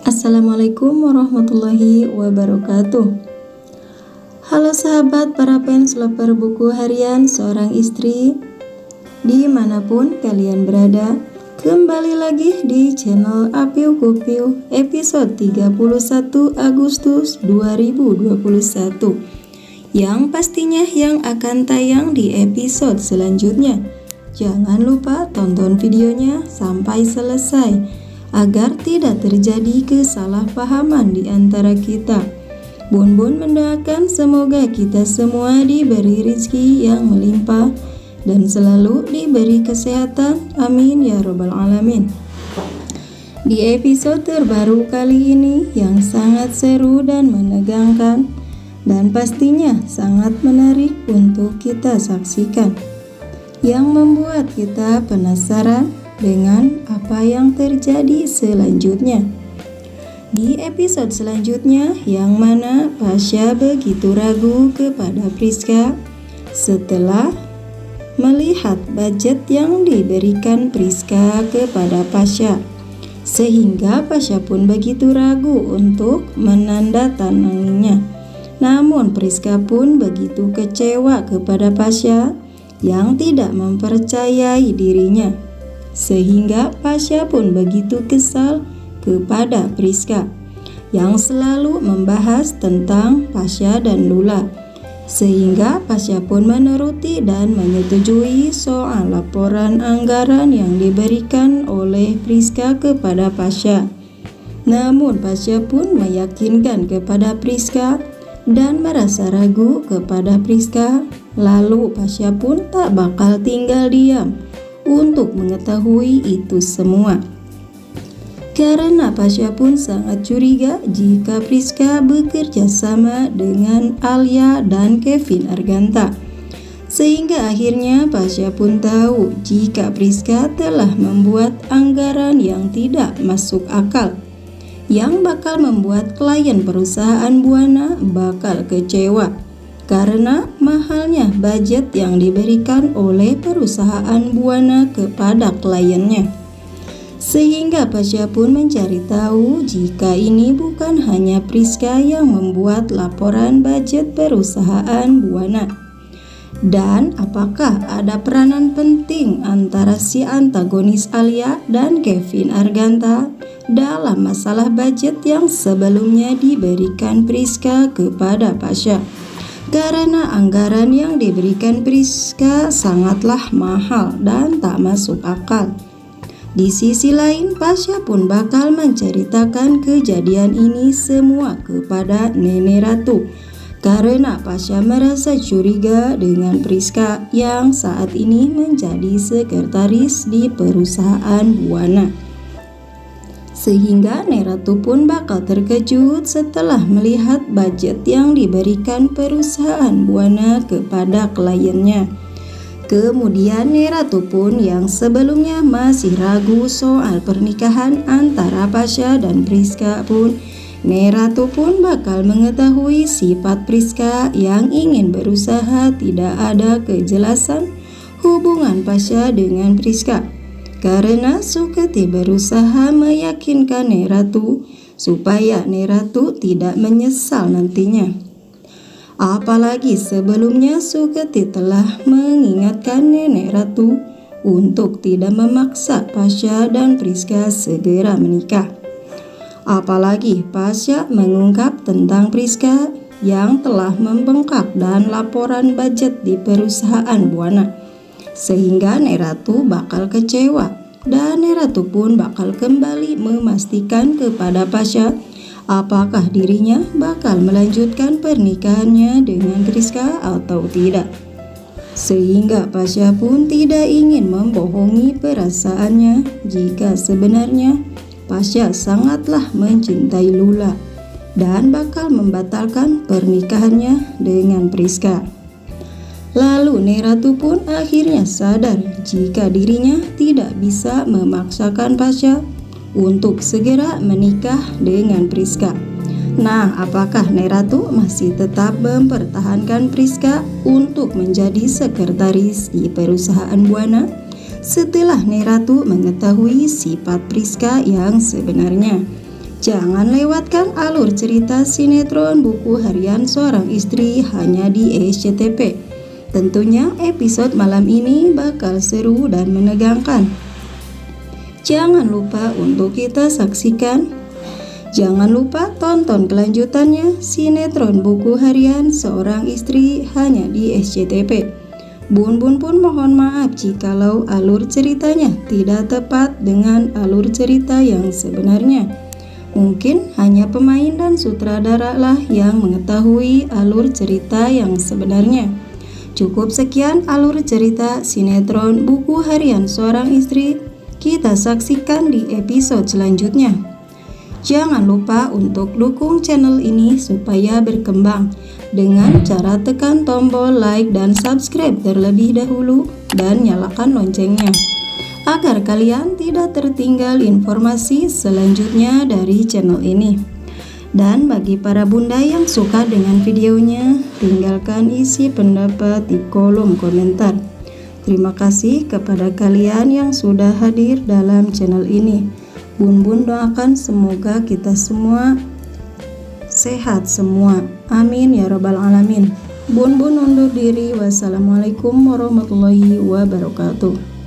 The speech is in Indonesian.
Assalamualaikum warahmatullahi wabarakatuh. Halo sahabat para fans lover buku harian seorang istri dimanapun kalian berada, kembali lagi di channel Apiu Kupiu episode 31 Agustus 2021 yang pastinya yang akan tayang di episode selanjutnya. Jangan lupa tonton videonya sampai selesai agar tidak terjadi kesalahpahaman di antara kita. Bun Bun mendoakan semoga kita semua diberi rezeki yang melimpah dan selalu diberi kesehatan. Amin ya robbal alamin. Di episode terbaru kali ini yang sangat seru dan menegangkan dan pastinya sangat menarik untuk kita saksikan, yang membuat kita penasaran dengan apa yang terjadi selanjutnya. Di episode selanjutnya, yang mana Pasha begitu ragu kepada Priska setelah melihat budget yang diberikan Priska kepada Pasha, sehingga Pasha pun begitu ragu untuk menandatanganinya. Namun Priska pun begitu kecewa kepada Pasha yang tidak mempercayai dirinya, sehingga Pasha pun begitu kesal kepada Priska yang selalu membahas tentang Pasha dan Lula, sehingga Pasha pun menuruti dan menyetujui soal laporan anggaran yang diberikan oleh Priska kepada Pasha. Namun Pasha pun meyakinkan kepada Priska dan merasa ragu kepada Priska. Lalu Pasha pun tak bakal tinggal diam untuk mengetahui itu semua, karena Pasha pun sangat curiga jika Priska bekerja sama dengan Alia dan Kevin Arganta. Sehingga akhirnya Pasha pun tahu jika Priska telah membuat anggaran yang tidak masuk akal, yang bakal membuat klien perusahaan Buana bakal kecewa karena mahalnya budget yang diberikan oleh perusahaan Buana kepada kliennya. Sehingga Pasha pun mencari tahu jika ini bukan hanya Priska yang membuat laporan budget perusahaan Buana, dan apakah ada peranan penting antara si antagonis Alia dan Kevin Arganta dalam masalah budget yang sebelumnya diberikan Priska kepada Pasha. Karena anggaran yang diberikan Priska sangatlah mahal dan tak masuk akal. Di sisi lain, Pasha pun bakal menceritakan kejadian ini semua kepada Nenek Ratu, karena Pasha merasa curiga dengan Priska yang saat ini menjadi sekretaris di perusahaan Buana. Sehingga Nenek Ratu pun bakal terkejut setelah melihat budget yang diberikan perusahaan Buana kepada kliennya. Kemudian Nenek Ratu pun yang sebelumnya masih ragu soal pernikahan antara Pasha dan Priska pun, Nenek Ratu pun bakal mengetahui sifat Priska yang ingin berusaha tidak ada kejelasan hubungan Pasha dengan Priska, karena Suketi berusaha meyakinkan Nenek Ratu supaya Nenek Ratu tidak menyesal nantinya. Apalagi sebelumnya Suketi telah mengingatkan Nenek Ratu untuk tidak memaksa Pasha dan Priska segera menikah. Apalagi Pasha mengungkap tentang Priska yang telah membengkak dan laporan budget di perusahaan Buana, sehingga Nenek Ratu bakal kecewa dan Nenek Ratu pun bakal kembali memastikan kepada Pasha apakah dirinya bakal melanjutkan pernikahannya dengan Priska atau tidak. Sehingga Pasha pun tidak ingin membohongi perasaannya jika sebenarnya Pasha sangatlah mencintai Lula dan bakal membatalkan pernikahannya dengan Priska. Lalu Nenek Ratu pun akhirnya sadar jika dirinya tidak bisa memaksakan Pasha untuk segera menikah dengan Priska. Nah, apakah Nenek Ratu masih tetap mempertahankan Priska untuk menjadi sekretaris di perusahaan Buana setelah Nenek Ratu mengetahui sifat Priska yang sebenarnya? Jangan lewatkan alur cerita sinetron buku harian seorang istri hanya di SCTV. Tentunya episode malam ini bakal seru dan menegangkan. Jangan lupa untuk kita saksikan. Jangan lupa tonton kelanjutannya sinetron buku harian seorang istri hanya di SCTV. Bun Bun pun mohon maaf jikalau alur ceritanya tidak tepat dengan alur cerita yang sebenarnya. Mungkin hanya pemain dan sutradara lah yang mengetahui alur cerita yang sebenarnya. Cukup sekian alur cerita sinetron buku harian seorang istri. Kita saksikan di episode selanjutnya. Jangan lupa untuk dukung channel ini supaya berkembang dengan cara tekan tombol like dan subscribe terlebih dahulu dan nyalakan loncengnya, agar kalian tidak tertinggal informasi selanjutnya dari channel ini. Dan bagi para bunda yang suka dengan videonya, tinggalkan isi pendapat di kolom komentar. Terima kasih kepada kalian yang sudah hadir dalam channel ini. Bun Bun doakan semoga kita semua sehat semua. Amin ya robbal alamin. Bun Bun undur diri. Wassalamualaikum warahmatullahi wabarakatuh.